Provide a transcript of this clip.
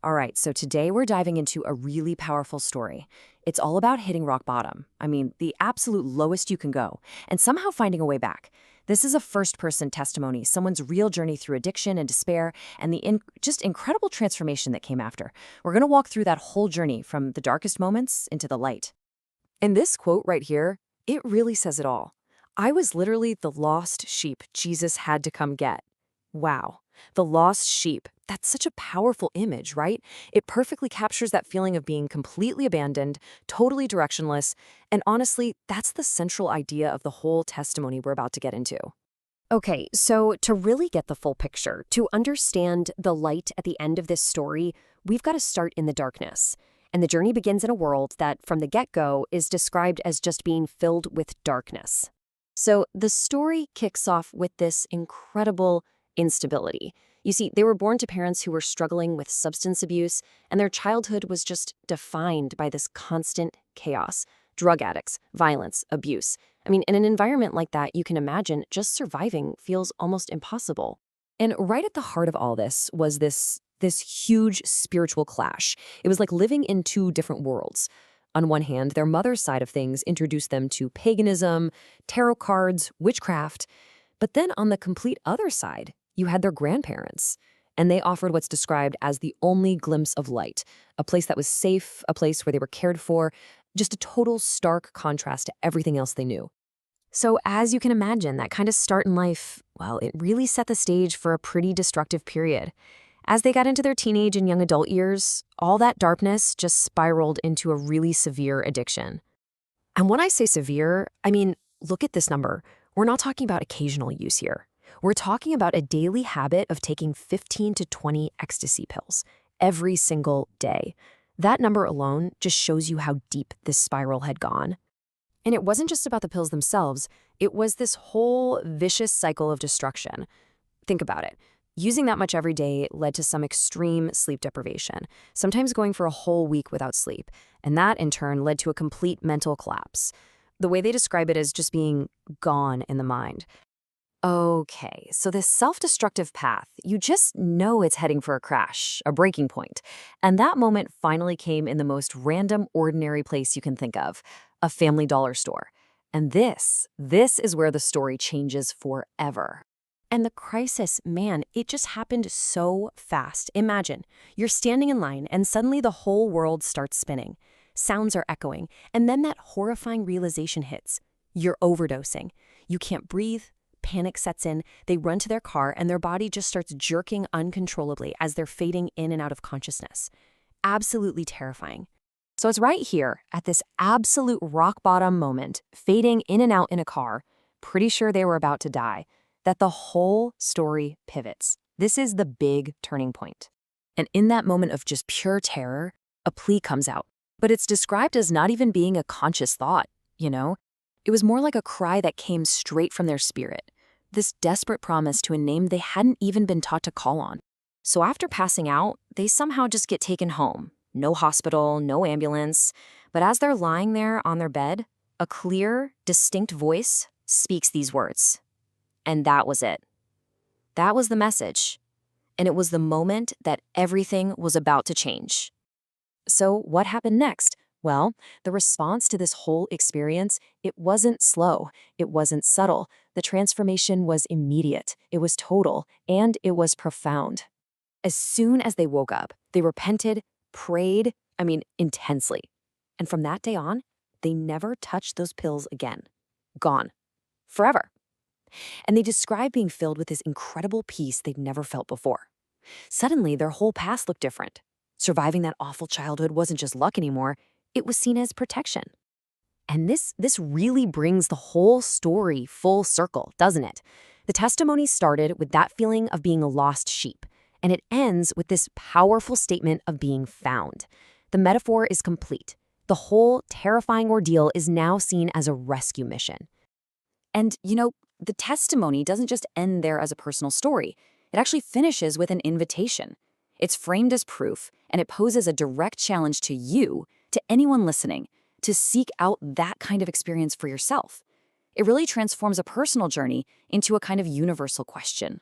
All right, so today we're diving into a really powerful story. It's all about hitting rock bottom. I mean, the absolute lowest you can go, and somehow finding a way back. This is a first-person testimony, someone's real journey through addiction and despair, and the just incredible transformation that came after. We're going to walk through that whole journey from the darkest moments into the light. And this quote right here, it really says it all. I was literally the lost sheep Jesus had to come get. Wow. The lost sheep. That's such a powerful image, right? It perfectly captures that feeling of being completely abandoned, totally directionless, and honestly, that's the central idea of the whole testimony we're about to get into. Okay, so to really get the full picture, to understand the light at the end of this story, we've got to start in the darkness. And the journey begins in a world that, from the get-go, is described as just being filled with darkness. So the story kicks off with this incredible instability. You see, they were born to parents who were struggling with substance abuse, and their childhood was just defined by this constant chaos. Drug addicts, violence, abuse. I mean, in an environment like that, you can imagine just surviving feels almost impossible. And right at the heart of all this was this huge spiritual clash. It was like living in two different worlds. On one hand, their mother's side of things introduced them to paganism, tarot cards, witchcraft. But then on the complete other side, you had their grandparents. And they offered what's described as the only glimpse of light, a place that was safe, a place where they were cared for, just a total stark contrast to everything else they knew. So as you can imagine, that kind of start in life, well, it really set the stage for a pretty destructive period. As they got into their teenage and young adult years, all that darkness just spiraled into a really severe addiction. And when I say severe, I mean, look at this number. We're not talking about occasional use here. We're talking about a daily habit of taking 15 to 20 ecstasy pills every single day. That number alone just shows you how deep this spiral had gone. And it wasn't just about the pills themselves, it was this whole vicious cycle of destruction. Think about it. Using that much every day led to some extreme sleep deprivation, sometimes going for a whole week without sleep, and that in turn led to a complete mental collapse. The way they describe it as just being gone in the mind. Okay, so this self-destructive path, you just know it's heading for a crash, a breaking point. And that moment finally came in the most random, ordinary place you can think of, a Family Dollar store. And this is where the story changes forever. And the crisis, man, it just happened so fast. Imagine, you're standing in line and suddenly the whole world starts spinning. Sounds are echoing, and then that horrifying realization hits. You're overdosing. You can't breathe. Panic sets in, they run to their car, and their body just starts jerking uncontrollably as they're fading in and out of consciousness. Absolutely terrifying. So it's right here, at this absolute rock bottom moment, fading in and out in a car, pretty sure they were about to die, that the whole story pivots. This is the big turning point. And in that moment of just pure terror, a plea comes out. But it's described as not even being a conscious thought, you know? It was more like a cry that came straight from their spirit. This desperate promise to a name they hadn't even been taught to call on. So after passing out, they somehow just get taken home. No hospital, no ambulance. But as they're lying there on their bed, a clear, distinct voice speaks these words. And that was it. That was the message. And it was the moment that everything was about to change. So what happened next? Well, the response to this whole experience, it wasn't slow, it wasn't subtle. The transformation was immediate, it was total, and it was profound. As soon as they woke up, they repented, prayed, intensely. And from that day on, they never touched those pills again. Gone. Forever. And they described being filled with this incredible peace they'd never felt before. Suddenly, their whole past looked different. Surviving that awful childhood wasn't just luck anymore, it was seen as protection. And this really brings the whole story full circle, doesn't it? The testimony started with that feeling of being a lost sheep, and it ends with this powerful statement of being found. The metaphor is complete. The whole terrifying ordeal is now seen as a rescue mission. And, the testimony doesn't just end there as a personal story. It actually finishes with an invitation. It's framed as proof, and it poses a direct challenge to you, to anyone listening, to seek out that kind of experience for yourself. It really transforms a personal journey into a kind of universal question.